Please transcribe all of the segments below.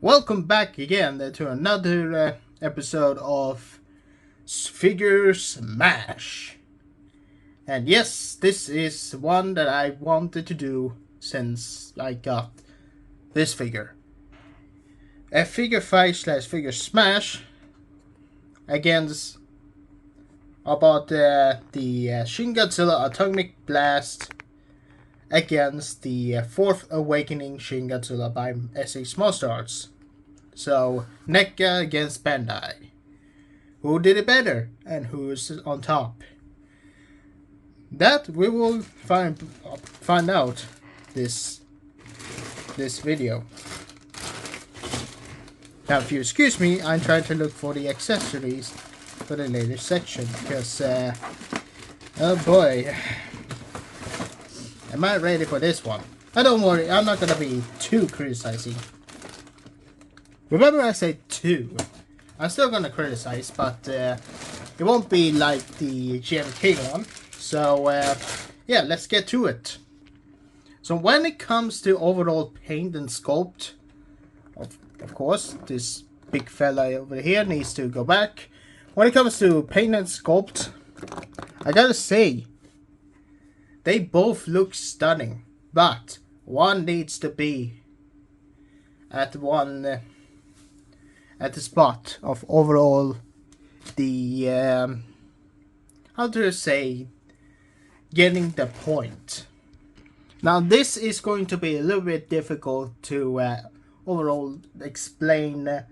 Welcome back again to another episode of Figure Smash. And yes, this is one that I wanted to do since I got this figure. A figure fight slash figure smash against about the Shin Godzilla Atomic Blast against the Fourth Awakening Shin Godzilla by s.h.monsterarts. So, Neca against Bandai. Who did it better and who's on top? That we will find out this video. Now, if you excuse me, I'm trying to look for the accessories for the later section because, oh boy. Am I ready for this one? Don't worry, I'm not gonna be too criticizing. Remember I said two. I'm still gonna criticize, but it won't be like the GMK one. So yeah, let's get to it. So when it comes to overall paint and sculpt, of course, this big fella over here needs to go back. When it comes to paint and sculpt, I gotta say, they both look stunning, but one needs to be at the spot of overall the how do you say, getting the point. Now this is going to be a little bit difficult to overall explain the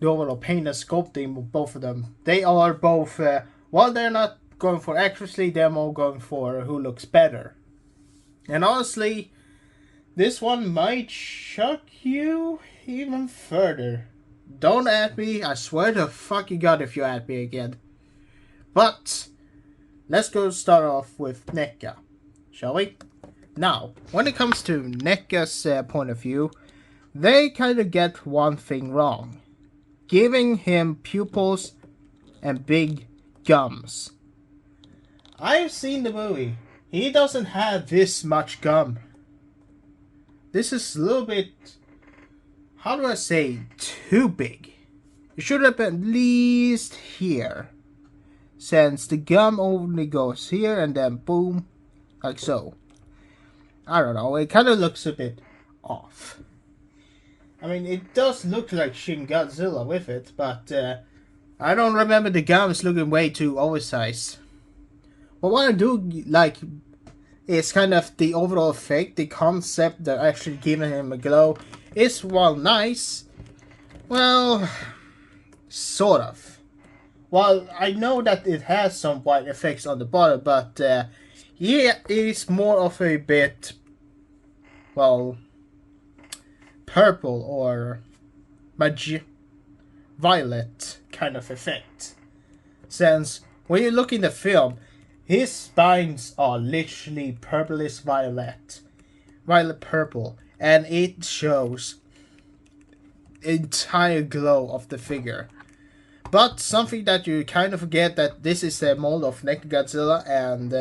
overall paint and sculpting of both of them. They are both while they're not going for accuracy, they're more going for who looks better. And honestly, this one might shock you even further. Don't at me, I swear to fucking God if you at me again. But, let's go start off with Neca, shall we? Now, when it comes to Neca's point of view, they kind of get one thing wrong. Giving him pupils and big gums. I've seen the movie. He doesn't have this much gum. This is a little bit, how do I say, too big. It should have been at least here. Since the gum only goes here and then boom, like so. I don't know, it kind of looks a bit off. I mean, it does look like Shin Godzilla with it, but I don't remember the gums looking way too oversized. But what I do like is kind of the overall effect, the concept that actually giving him a glow is, while nice, well, sort of. Well, I know that it has some white effects on the bottom, but yeah, it's more of a bit, well, purple or violet kind of effect. Since when you look in the film, his spines are literally purplish violet purple, and it shows entire glow of the figure. But something that you kind of forget, that this is a mold of Neca Godzilla, and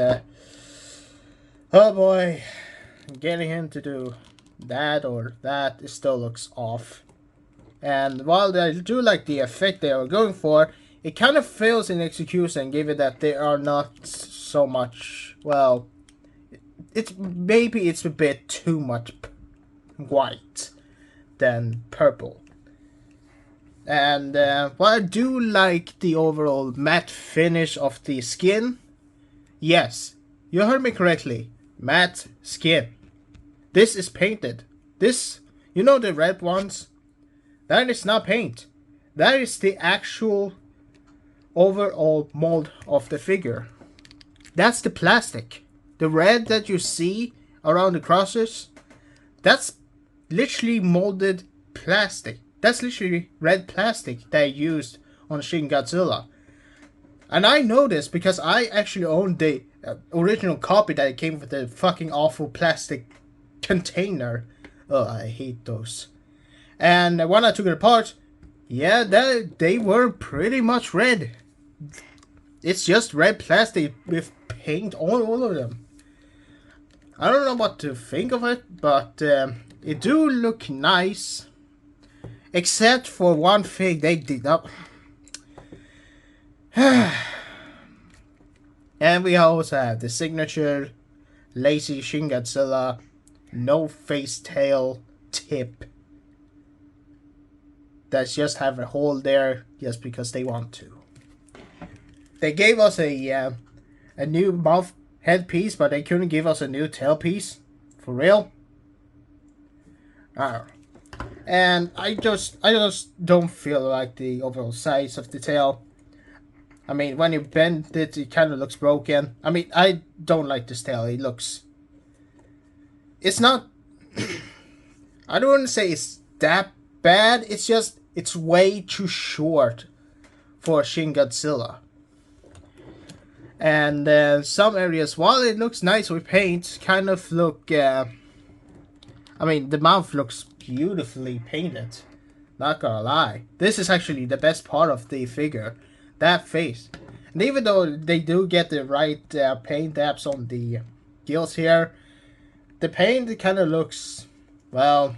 oh boy, getting him to do that or that, it still looks off. And while I do like the effect they are going for, it kind of fails in execution, given that they are not so much, well, maybe it's a bit too much white than purple. And while I do like the overall matte finish of the skin, yes, you heard me correctly, matte skin. This is painted. This, you know the red ones? That is not paint. That is the actual overall mold of the figure. That's the plastic. The red that you see around the crosses, that's literally molded plastic. That's literally red plastic they used on Shin Godzilla. And I know this because I actually own the original copy that came with the fucking awful plastic container. Oh, I hate those. And when I took it apart, yeah, they were pretty much red. It's just red plastic with paint all over them. I don't know what to think of it, but it do look nice. Except for one thing they did not. And we also have the signature lazy Shin Godzilla no face tail tip. That's just have a hole there just because they want to. They gave us a new mouth headpiece, but they couldn't give us a new tailpiece. For real? And I just don't feel like the overall size of the tail. I mean, when you bend it, it kind of looks broken. I mean, I don't like this tail. It looks... It's not... I don't want to say it's that bad. It's just... It's way too short for Shin Godzilla. And some areas, while it looks nice with paint, kind of look... I mean, the mouth looks beautifully painted. Not gonna lie. This is actually the best part of the figure. That face. And even though they do get the right paint dabs on the gills here, the paint kind of looks, well,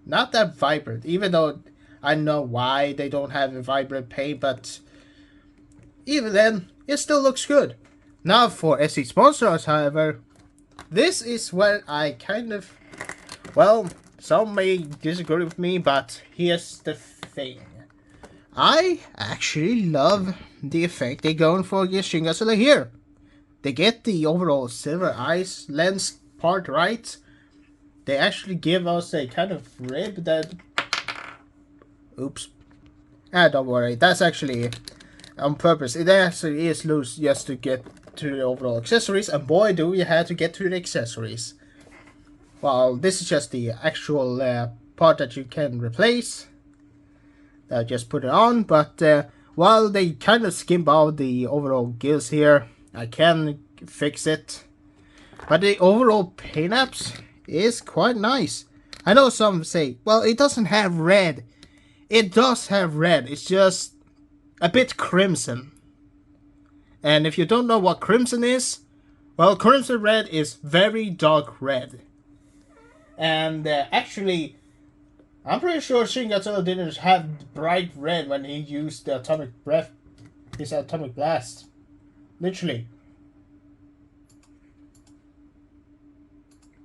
not that vibrant. Even though I know why they don't have a vibrant paint, but even then, it still looks good. Now for s.h.monsterarts, however, this is where I kind of, well, some may disagree with me, but here's the thing. I actually love the effect they're going for against Shin Godzilla here. They get the overall silver eyes lens part right. They actually give us a kind of rib that... Oops. Don't worry. That's actually on purpose. It actually is loose just to get to the overall accessories. And boy, do we have to get to the accessories. Well, this is just the actual part that you can replace. Just put it on, but while they kind of skimp out the overall gills here, I can fix it. But the overall paint apps is quite nice. I know some say, well, it doesn't have red. It does have red, it's just a bit crimson. And if you don't know what crimson is, well, crimson red is very dark red. And actually... I'm pretty sure Shin Godzilla didn't have bright red when he used the atomic breath, his atomic blast. Literally.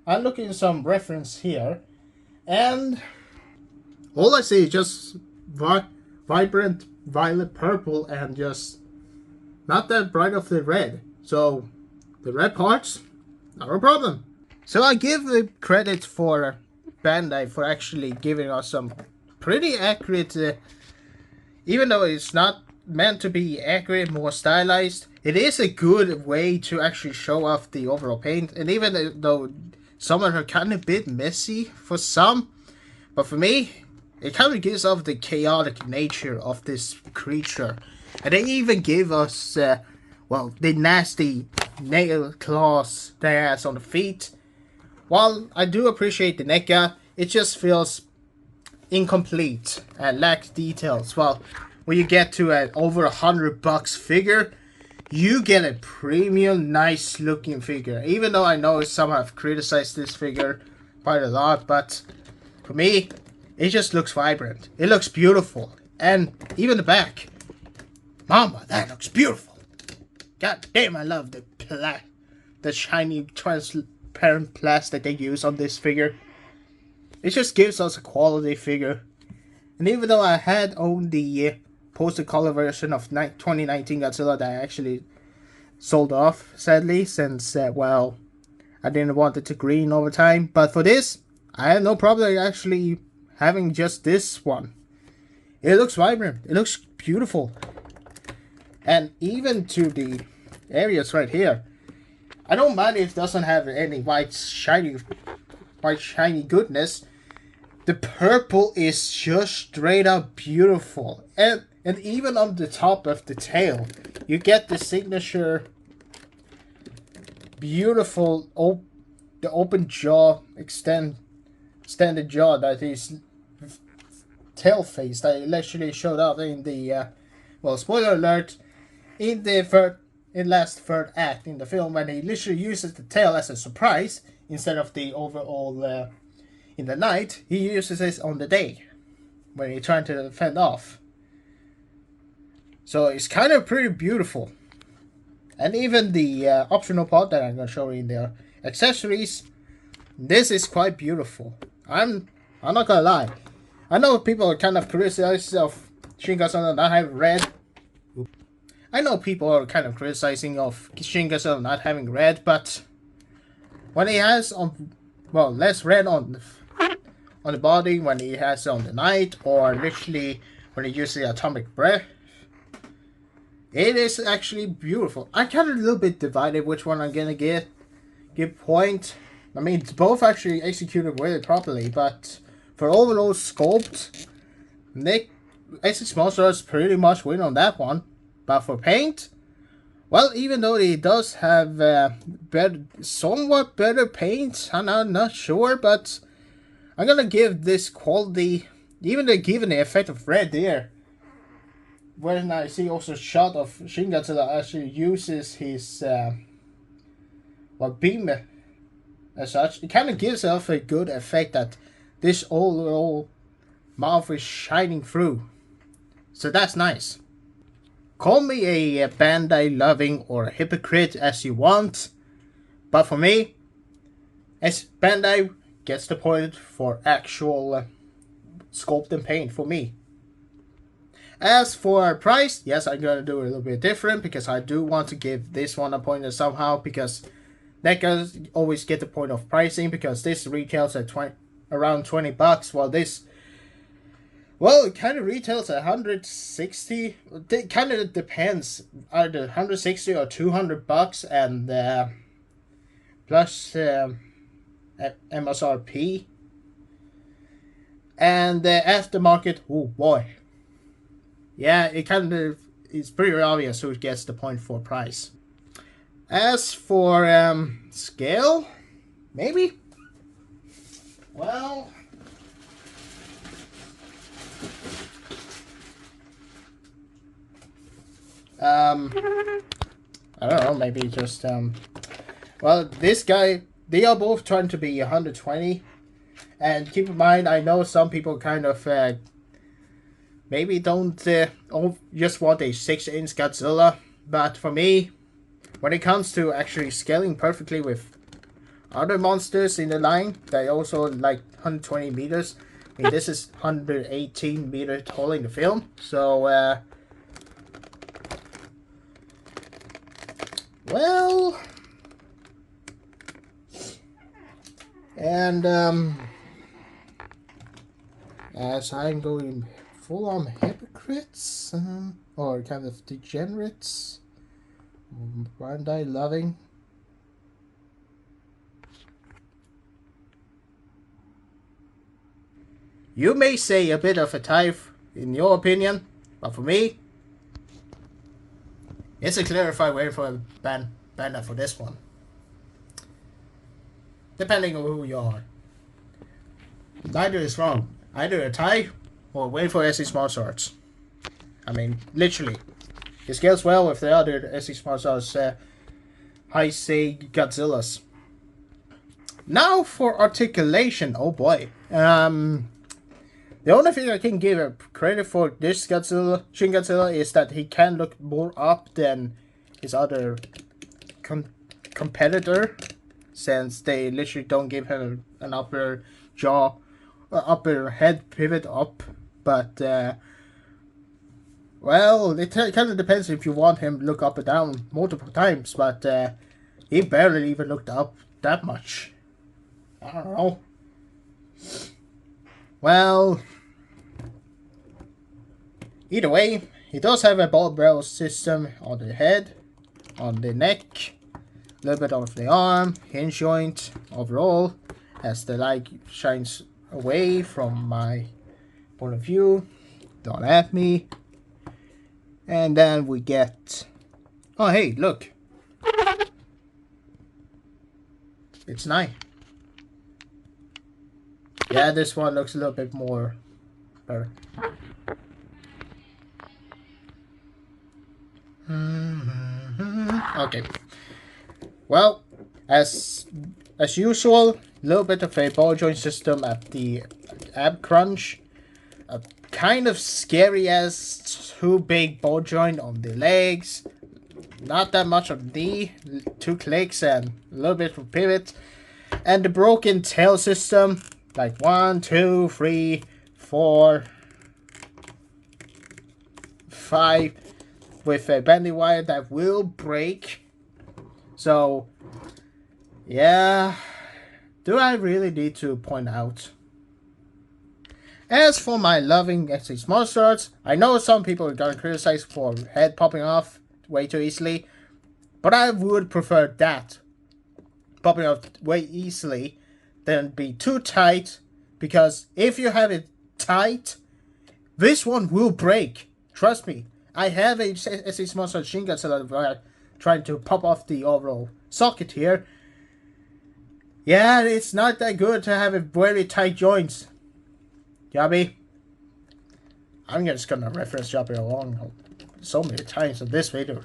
I'm looking at some reference here, and all I see is just vibrant violet purple and just not that bright of the red. So the red parts, not a problem. So I give the credit for Bandai for actually giving us some pretty accurate, even though it's not meant to be accurate, more stylized, it is a good way to actually show off the overall paint. And even though some are kind of a bit messy for some, but for me, it kind of gives off the chaotic nature of this creature. And they even give us, well, the nasty nail claws that it has on the feet. While I do appreciate the Neca, it just feels incomplete and lacks details. Well, when you get to an over $100 figure, you get a premium, nice looking figure. Even though I know some have criticized this figure quite a lot, but for me, it just looks vibrant. It looks beautiful. And even the back. Mama, that looks beautiful. God damn, I love the shiny transparent plastic they use on this figure. It just gives us a quality figure. And even though I had owned the poster color version of 2019 Godzilla that I actually sold off, sadly, since, well, I didn't want it to green over time. But for this, I have no problem actually having just this one. It looks vibrant. It looks beautiful. And even to the areas right here, I don't mind if it doesn't have any white shiny goodness. The purple is just straight up beautiful. And even on the top of the tail, you get the signature beautiful the open jaw, extended jaw that is tail face that actually showed up in the well, spoiler alert, in the last third act in the film, when he literally uses the tail as a surprise instead of the overall in the night, he uses it on the day. when you're trying to fend off. So it's kind of pretty beautiful. And even the optional part that I'm going to show you in the accessories, this is quite beautiful. I'm not gonna lie. I know people are kind of criticizing of Shin Godzilla not having red. I know people are kind of criticizing of Shin Godzilla not having red, but when he has less red on the body, when he has on the night, or literally when he uses the atomic breath, it is actually beautiful. I kind of a little bit divided which one I'm gonna give point. I mean, it's both actually executed really properly, but for overall sculpt, s.h.monsterarts pretty much win on that one. But for paint, well, even though he does have somewhat better paint, I'm not sure, but I'm gonna give this quality, even given the effect of red there. When I see also a shot of Shin Godzilla actually uses his beam as such, it kind of gives off a good effect that this overall mouth is shining through. So that's nice. Call me a Bandai loving or a hypocrite as you want, but for me, as Bandai gets the point for actual sculpt and paint for me. As for price, yes, I'm gonna do it a little bit different because I do want to give this one a point somehow, because Neca always get the point of pricing, because this retails at around $20, while this, well, it kind of retails at 160. It kind of depends, either 160 or $200, and plus MSRP. And the aftermarket, oh boy, yeah, it kind of is pretty obvious who gets the point for price. As for scale, maybe. Well, I don't know, maybe just well, this guy, they are both trying to be 120, and keep in mind, I know some people kind of maybe don't just want a 6-inch Godzilla, but for me, when it comes to actually scaling perfectly with other monsters in the line, they also like 120 meters. I mean, this is 118 meters tall in the film, so well, and as I'm going full on hypocrites or kind of degenerates, Bandai loving. You may say a bit of a tie in your opinion, but for me, it's a clarified way for a banner for this one. Depending on who you are. Neither is wrong. Either a tie or wait for s.h.monsterarts. I mean, literally. It scales well with the other s.h.monsterarts high-say Godzillas. Now for articulation. Oh boy. The only thing I can give a credit for this Godzilla, Shin Godzilla, is that he can look more up than his other competitor, since they literally don't give him an upper jaw, upper head pivot up. But well, it kind of depends if you want him to look up and down multiple times. But he barely even looked up that much. I don't know. Well, either way, he does have a ball barrel system on the head, on the neck, a little bit of the arm, hinge joint overall, as the light shines away from my point of view. Don't at me. And then we get, oh hey, look, it's nice. Yeah, this one looks a little bit more better. Okay. Well, as usual, a little bit of a ball joint system at the ab crunch. kind of scary as two big ball joint on the legs. Not that much of knee, 2 clicks and a little bit of pivot. And the broken tail system, like 1, 2, 3, 4, 5, with a bending wire that will break. So, yeah, do I really need to point out? As for my loving s.h.monsterarts, I know some people are gonna criticize for head popping off way too easily, but I would prefer that popping off way easily than be too tight, because if you have it tight, this one will break. Trust me, I have a s.h.monsterarts Shin Godzilla trying to pop off the overall socket here. Yeah, it's not that good to have a very tight joints. Jobby, I'm just gonna reference Jobby along so many times in this video,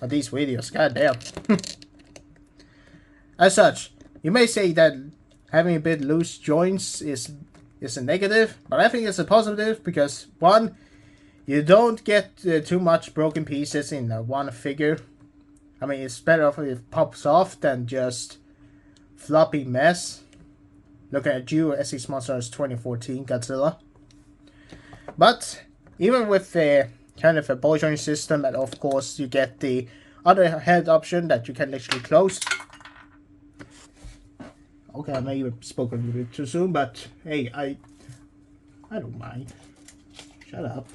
on these videos. Goddamn. As such, you may say that having a bit loose joints is a negative, but I think it's a positive because 1, you don't get too much broken pieces in one figure. I mean, it's better if it pops off than just floppy mess. Looking at you, s.h.monsterarts 2014 Godzilla. But even with a kind of a ball joint system, and of course you get the other head option that you can literally close. Okay, I may have spoken a little bit too soon, but hey, I don't mind. Shut up.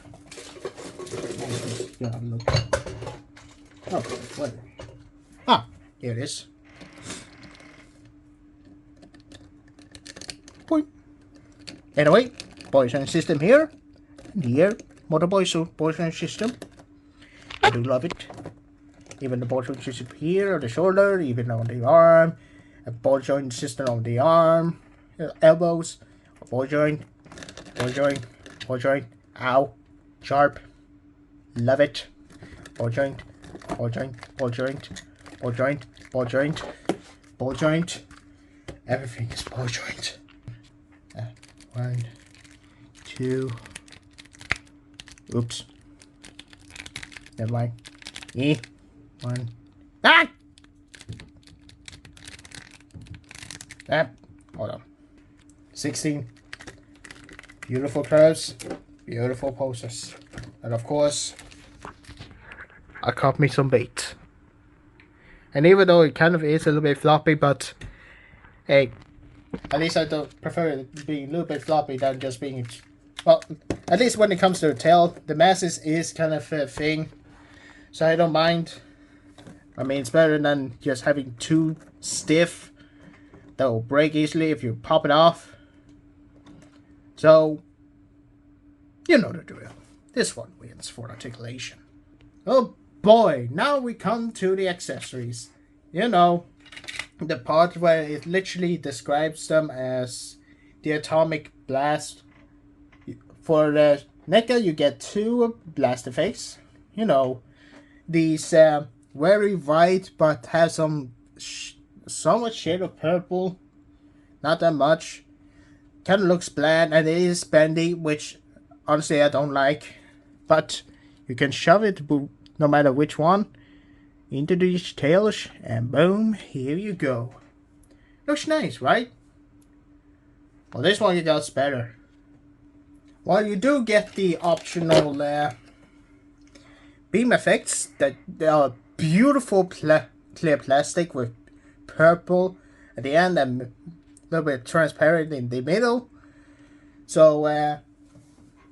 Oh, what? Ah, here it is. Point. Anyway, ball joint system here. And here, motor ball joint system. I do love it. Even the ball joint system here on the shoulder, even on the arm. A ball joint system on the arm, elbows, ball joint, ball joint, ball joint. Ow, sharp. Love it. Ball joint, ball joint, ball joint, ball joint, ball joint, ball joint. Everything is ball joint. 1, 2. Oops. Never mind. 1. Ah! Hold on. 16. Beautiful curves. Beautiful poses. And of course, I caught me some bait. And even though it kind of is a little bit floppy, but hey, at least I don't prefer it being a little bit floppy than just being, well, at least when it comes to the tail, the masses is kind of a thing. So I don't mind. I mean, it's better than just having too stiff that will break easily if you pop it off. So, you know the drill. This one wins for articulation. Oh boy, now we come to the accessories. You know, the part where it literally describes them as the atomic blast. For the Neca, you get 2 blaster face. You know, these very white but have some somewhat shade of purple. Not that much. Kind of looks bland, and it is bendy, which honestly I don't like. But you can shove it, no matter which one, into these tails, and boom, here you go. Looks nice, right? Well, this one gets better. Well, you do get the optional beam effects that they are beautiful clear plastic with purple at the end and a little bit transparent in the middle. So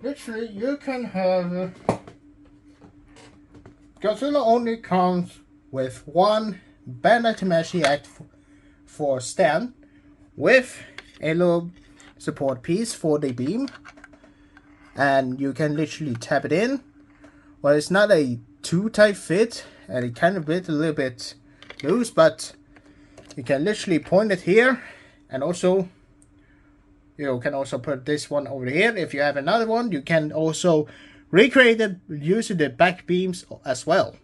literally you can have Godzilla only comes with one Bandai Act for stand with a little support piece for the beam, and you can literally tap it in. Well, it's not a too tight fit, and it kind of bit a little bit loose, but you can literally point it here, and also you can also put this one over here. If you have another one, you can also recreate it using the back beams as well.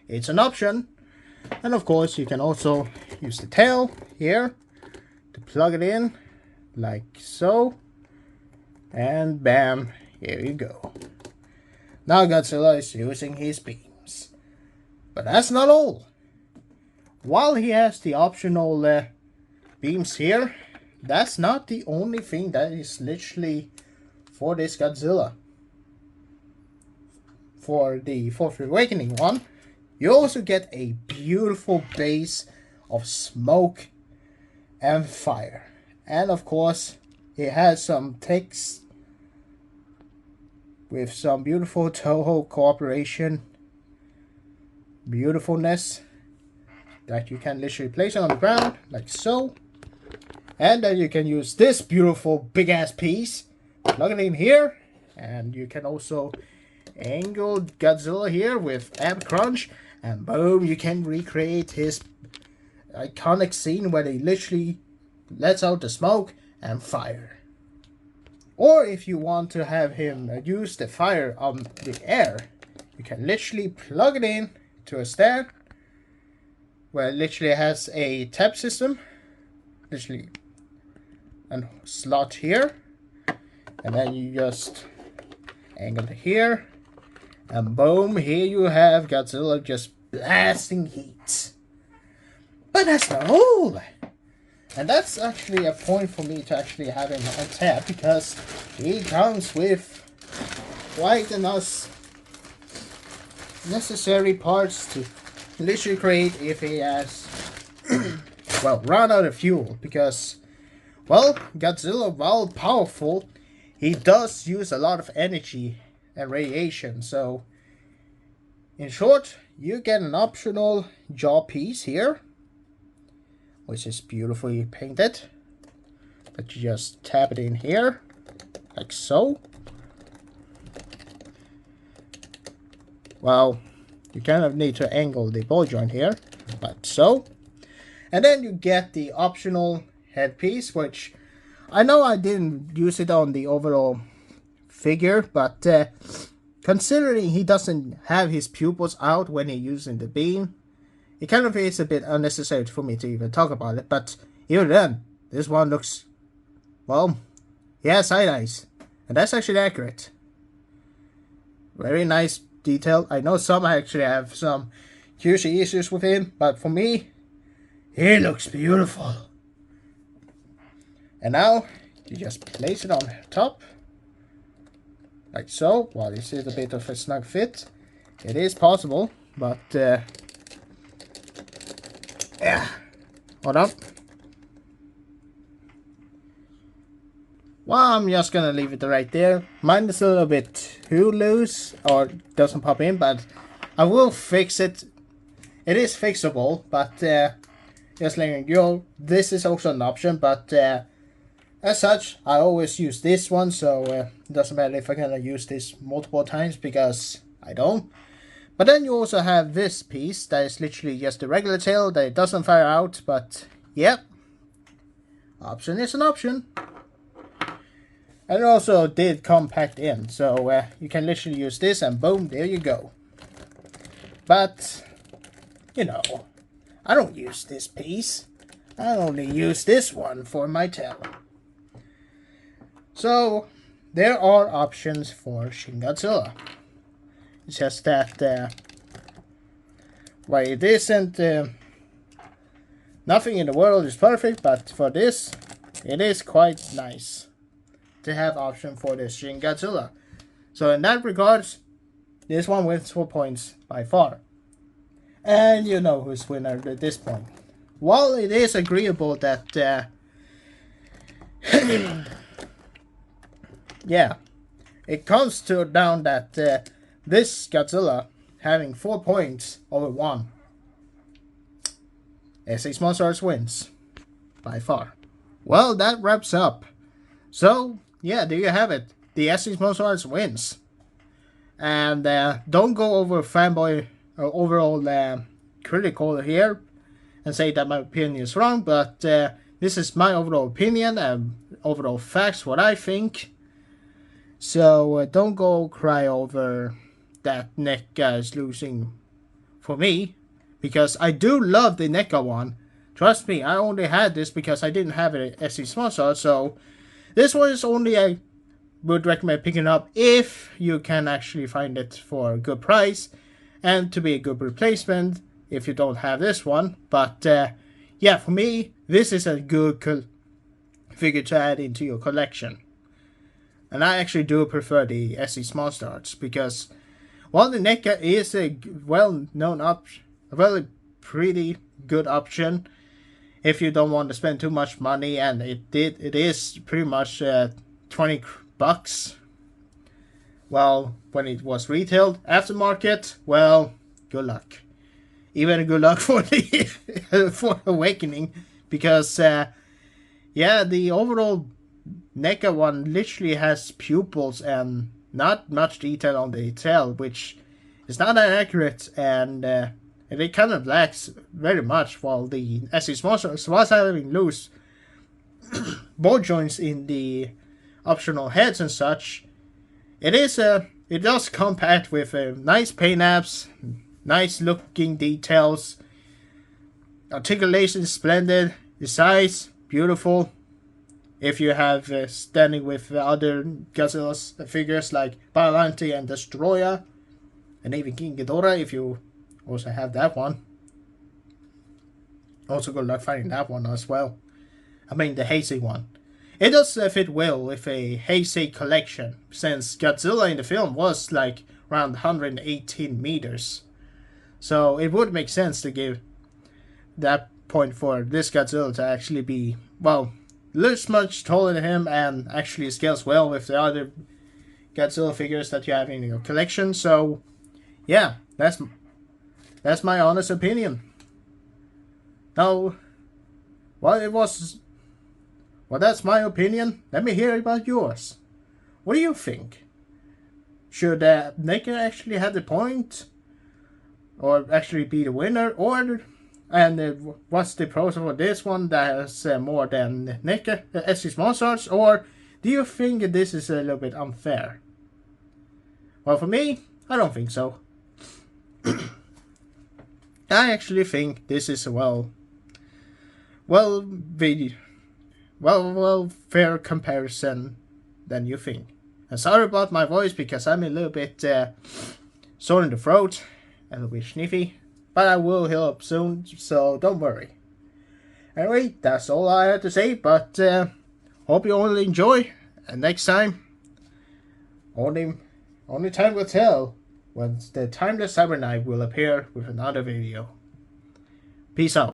It's an option. And of course you can also use the tail here to plug it in like so, and bam, Here you go. Now Godzilla is using his beams. But that's not all. While he has the optional beams here, that's not the only thing that is literally for this Godzilla. For the Fourth Awakening one, you also get a beautiful base of smoke and fire. And of course, it has some text with some beautiful Toho cooperation beautifulness that you can literally place it on the ground like so. And then you can use this beautiful big ass piece, plug it in here, and you can also angle Godzilla here with Ab Crunch, and boom, you can recreate his iconic scene where he literally lets out the smoke and fire. Or if you want to have him use the fire on the air, you can literally plug it in to a stand where it literally has a tap system, literally a slot here, and then you just angle it here, and boom, here you have Godzilla just blasting heat. But that's not all. And that's actually a point for me to actually have him on tap, because he comes with quite enough necessary parts to literally create if he has well, run out of fuel. Because, well, Godzilla, while powerful, he does use a lot of energy and radiation. So in short, you get an optional jaw piece here, which is beautifully painted, but you just tap it in here like so. Well, you kind of need to angle the ball joint here like so. And then you get the optional headpiece, which I know I didn't use it on the overall figure, but considering he doesn't have his pupils out when he's using the beam, it kind of is a bit unnecessary for me to even talk about it. But even then, this one looks, well, he has side eyes, and that's actually accurate. Very nice detail. I know some actually have some QC issues with him, but for me, he looks beautiful. And now you just place it on top like so. While this is a bit of a snug fit, it is possible, but yeah, hold on. Well, I'm just gonna leave it right there. Mine is a little bit too loose, or doesn't pop in, but I will fix it. It is fixable, but just letting you know, this is also an option. But as such, I always use this one, so it doesn't matter if I'm gonna use this multiple times, because I don't. But then you also have this piece that is literally just a regular tail that it doesn't fire out, but yep, option is an option. And it also did compact in, so you can literally use this and boom, there you go. But, you know, I don't use this piece. I only use this one for my tail. So, there are options for Shin Godzilla. It's just that, well, it isn't, nothing in the world is perfect, but for this, it is quite nice to have option for this Shin Godzilla. So in that regards, this one wins 4 points by far. And you know who's winner at this point. While it is agreeable that, yeah, it comes to down that this Godzilla having 4 points over 1. s.h.monsterarts wins by far. Well, that wraps up. So, yeah, there you have it. The s.h.monsterarts wins. And don't go over fanboy or overall critical here and say that my opinion is wrong, but this is my overall opinion and overall facts, what I think. So don't go cry over that Neca is losing for me, because I do love the Neca one. Trust me, I only had this because I didn't have it at s.h.monsterarts, so this one is only a would recommend picking up if you can actually find it for a good price and to be a good replacement if you don't have this one. But yeah, for me, this is a good figure to add into your collection. And I actually do prefer the s.h.monsterarts because while the Neca is a well-known option, a really pretty good option if you don't want to spend too much money, and it is pretty much $20. Well, when it was retailed aftermarket, well, good luck. Even good luck for the for Awakening, because yeah, the overall Neca one literally has pupils and not much detail on the tail, which is not that accurate, and it kind of lacks very much. While the s.h.monsterarts was having loose ball joints in the optional heads and such, it does compact with nice paint apps, nice looking details, articulation splendid, the size beautiful. If you have standing with other Godzilla's figures like Biollante and Destroyer, and even King Ghidorah, if you also have that one. Also good luck finding that one as well. I mean the Heisei one. It does fit well with a Heisei collection, since Godzilla in the film was like around 118 meters. So it would make sense to give that point for this Godzilla to actually be, well, looks much taller than him and actually scales well with the other Godzilla figures that you have in your collection. So yeah, that's my honest opinion. Now, that's my opinion. Let me hear about yours. What do you think? Should Neca actually have the point, or actually be the winner, and what's the pros for this one that has more than Neca, s.h.monsterarts, or do you think this is a little bit unfair? Well, for me, I don't think so. I actually think this is a fair comparison than you think. And sorry about my voice because I'm a little bit sore in the throat, a little bit sniffy, but I will heal up soon, so don't worry. Anyway, that's all I had to say, but hope you all enjoy, and next time, only time will tell when the timeless CyberKnight will appear with another video. Peace out.